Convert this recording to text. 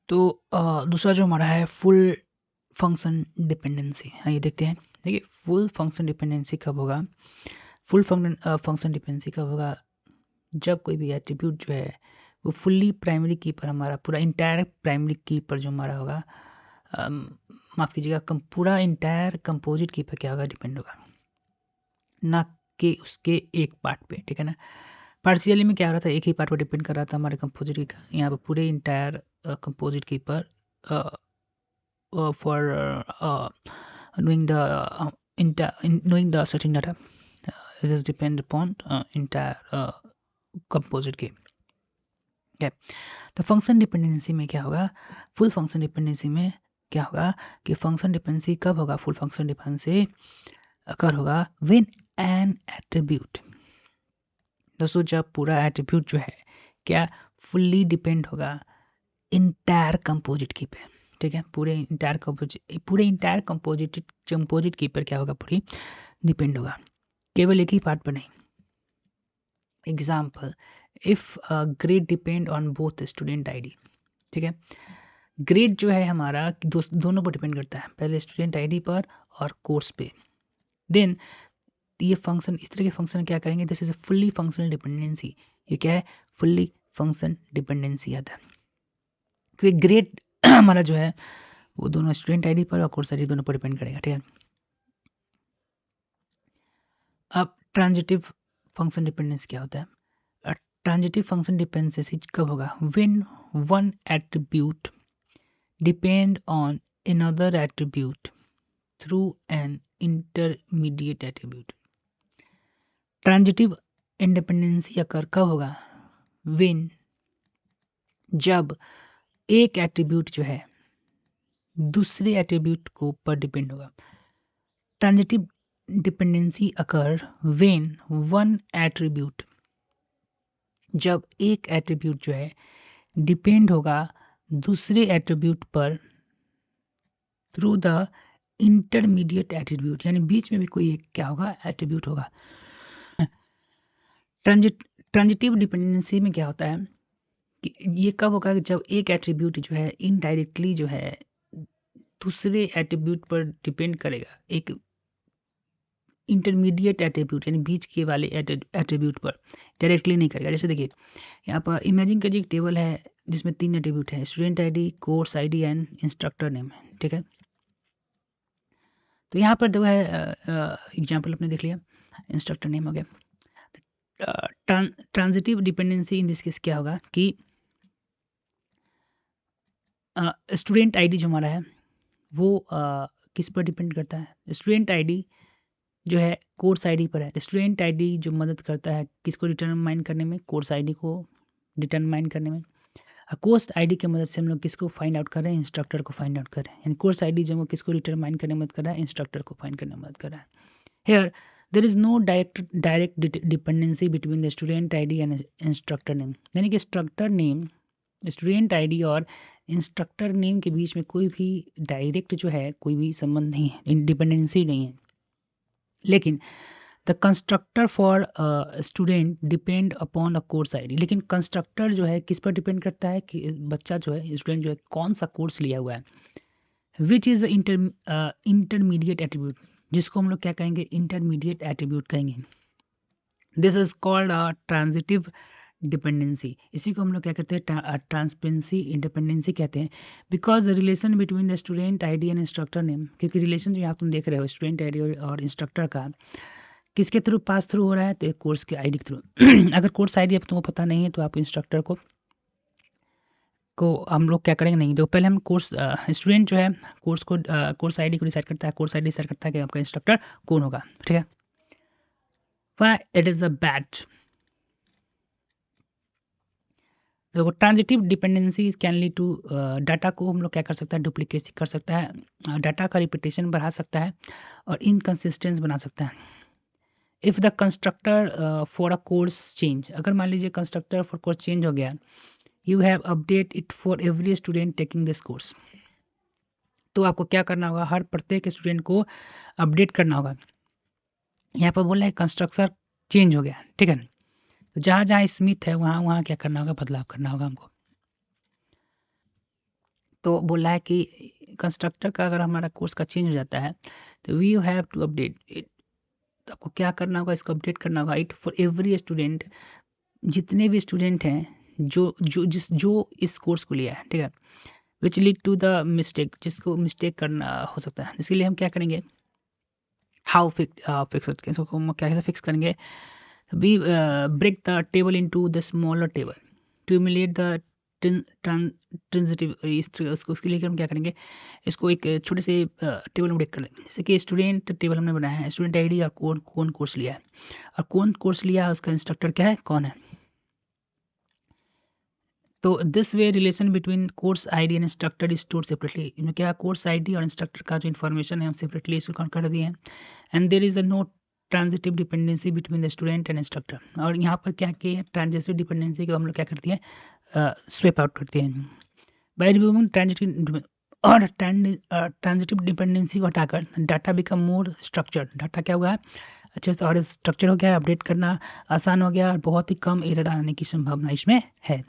तो दूसरा जो हमारा है फुल फंक्शन डिपेंडेंसी। हाँ, ये देखते हैं। देखिए, फुल फंक्शन डिपेंडेंसी कब होगा? फुल फंक्शन डिपेंडेंसी कब होगा? जब कोई भी एट्रीब्यूट जो है वो फुल्ली प्राइमरी की पर हमारा पूरा इंटायर प्राइमरी की पर जो हमारा होगा, माफ़ कीजिएगा, पूरा इंटायर कंपोजिट की पर क्या होगा? डिपेंड होगा, ना कि उसके एक पार्ट पे। ठीक है ना? पार्शियली में क्या हो रहा था? एक ही पार्ट पर डिपेंड कर रहा था हमारे कंपोजिट की का। यहाँ पर पूरे इंटायर कंपोजिट की पर for knowing the knowing the certain data, it is depend upon entire composite game. Okay. तो फंक्शन डिपेंडेंसी में क्या होगा? फुल फंक्शन डिपेंडेंसी में क्या होगा कि फंक्शन डिपेंडेंसी कब होगा? फुल फंक्शन डिपेंडेंसी अकर होगा व्हेन एन एट्रीब्यूट, दोस्तों जब पूरा एट्रीब्यूट जो है क्या फुल्ली डिपेंड होगा इंटायर कंपोजिट की पे। ठीक है, पूरे इंटायर कंपोजिट की पर क्या होगा? पूरी डिपेंड होगा, केवल एक ही पार्ट पर नहीं। Example, if grade depend on both student ID. ठीक है, ग्रेड जो है हमारा दोनों पर डिपेंड करता है, पहले स्टूडेंट आईडी पर और कोर्स पे। देन ये फंक्शन, इस तरह के फंक्शन क्या करेंगे? This is a fully functional dependency. ये क्या है? फुल्ली फंक्शन डिपेंडेंसी आता है, क्योंकि ग्रेड हमारा जो है वो दोनों स्टूडेंट आईडी पर और कोर्स आईडी दोनों पर डिपेंड करेगा। ठीक है, अब ट्रांजिटिव फंक्शन डिपेंडेंस क्या होता है? ट्रांजिटिव फंक्शन डिपेंडेंसी कब होगा? When one attribute depend on another attribute through an intermediate attribute. Transitive independency occur कब होगा? व्हेन, जब एक एट्रीब्यूट जो है दूसरे एट्रीब्यूट को पर डिपेंड होगा। Transitive dependency occur when one attribute, जब एक एट्रीब्यूट जो है डिपेंड होगा दूसरे एट्रीब्यूट पर थ्रू द इंटरमीडिएट एट्रीब्यूट, यानी बीच में भी कोई एक क्या होगा? एट्रीब्यूट होगा। ट्रांजिटिव डिपेंडेंसी में क्या होता है कि ये कब होगा? जब एक एट्रीब्यूट जो है इनडायरेक्टली जो है दूसरे एट्रीब्यूट पर डिपेंड करेगा, एक इंटरमीडिएट एट्रीब्यूट यानी बीच के वाले एट्रीब्यूट पर डायरेक्टली नहीं करेगा। जैसे देखिए, यहाँ पर इमेजिन कीजिए एक टेबल है जिसमें 3 एट्रीब्यूट है, student ID, course ID and instructor name. ठीक है, तो यहाँ पर जो है एग्जाम्पल अपने देख लिया, इंस्ट्रक्टर नेम हो गया। Transitive dependency in this case क्या होगा कि स्टूडेंट आईडी जो हमारा है वो किस पर डिपेंड करता है? स्टूडेंट आईडी जो है कोर्स आईडी पर है। स्टूडेंट आईडी जो मदद करता है किसको डिटरमाइन करने में? कोर्स आईडी को डिटरमाइन करने में। कोर्स आईडी की मदद से हम लोग किसको फाइंड आउट कर रहे हैं? इंस्ट्रक्टर को फाइंड आउट कर रहे हैं। यानी कोर्स आईडी जो किसको डिटरमाइन करने में मदद कर रहा है? इंस्ट्रक्टर को फाइंड करने में मदद कर रहा है। Here there is no direct dependency between the student ID and instructor name, यानी कि इंस्ट्रक्टर नेम, स्टूडेंट आईडी और इंस्ट्रक्टर नेम के बीच में कोई भी डायरेक्ट जो है कोई भी संबंध नहीं है, इंडिपेंडेंसी नहीं है। लेकिन the constructor for student depend upon a course ID, लेकिन कंस्ट्रक्टर जो है किस पर डिपेंड करता है कि बच्चा जो है, स्टूडेंट जो है कौन सा कोर्स लिया हुआ है। विच इज इंटरमीडिएट एट्रीब्यूट, जिसको हम लोग क्या कहेंगे? इंटरमीडिएट एट्रीब्यूट कहेंगे। This is called a transitive dependency. इसी को हम लोग क्या कहते हैं? ट्रांसपेरेंसी इंडिपेंडेंसी कहते हैं। Because the relation between the student ID and instructor name, क्योंकि रिलेशन जो यहाँ तुम देख रहे हो स्टूडेंट आईडी और इंस्ट्रक्टर का किसके थ्रू पास थ्रू हो रहा है? तो कोर्स के आईडी के थ्रू। अगर कोर्स आईडी अब तुमको पता नहीं है तो आप इंस्ट्रक्टर को हम लोग क्या करेंगे? नहीं, तो पहले हम कोर्स स्टूडेंट जो है कोर्स आईडी को डिसाइड करता है, कोर्स आईडी डिसाइड करता है कि आपका इंस्ट्रक्टर कौन होगा। ठीक है, why it is a bad. देखो, transitive dependency can lead to, data को हम लोग क्या कर सकता है? डुप्लीकेसी कर सकता है, डाटा का रिपीटेशन बढ़ा सकता है और इनकन्सिस्टेंस बना सकता है। If the constructor for a course change, अगर मान लीजिए कंस्ट्रक्टर फॉर कोर्स चेंज हो गया, you have update it for every student taking this course, तो आपको क्या करना होगा? हर प्रत्येक स्टूडेंट को अपडेट करना होगा। यहाँ पर बोला है कंस्ट्रक्टर चेंज हो गया। ठीक है, तो जहाँ जहाँ स्मिथ है वहाँ वहाँ क्या करना होगा? बदलाव करना होगा हमको। तो बोला है कि कंस्ट्रक्टर का अगर हमारा कोर्स का चेंज हो जाता है तो we have to update it. तो आपको क्या करना होगा, इसको अपडेट करना होगा इट फॉर एवरी स्टूडेंट, जितने भी स्टूडेंट हैं जो इस कोर्स को लिया है, ठीक है, which lead to the mistake, जिसको मिस्टेक करना हो सकता है। इसके लिए हम क्या करेंगे, हाउ फिक्स इसको कैसे फिक्स करेंगे, we break the table into the smaller table to emulate the transitive. इस तरह उसके लिए हम क्या करेंगे, इसको एक छोटे से टेबल में ब्रेक कर देंगे। जैसे कि स्टूडेंट टेबल हमने बनाया है, स्टूडेंट आईडी और कौन कौन कोर्स लिया है, और कौन कोर्स लिया है उसका इंस्ट्रक्टर क्या है, कौन है। तो this way relation between course ID and instructor is stored separately. इनमें क्या, कोर्स आईडी और इंस्ट्रक्टर का जो इन्फॉर्मेशन है हम सेपरेटली इसको कर दिए हैं। And there is a no transitive dependency between the student and instructor. और यहाँ पर क्या किया है, ट्रांजिटिव डिपेंडेंसी को हम लोग क्या करते हैं, स्वेप आउट करते हैं बाय रिमूविंग ट्रांजिटिव और ट्रांजिटिव डिपेंडेंसी को हटाकर data become more structured. Data क्या हुआ है, अच्छे से और स्ट्रक्चर हो गया, अपडेट करना आसान हो गया और बहुत ही कम एरर आने की संभावना इसमें है।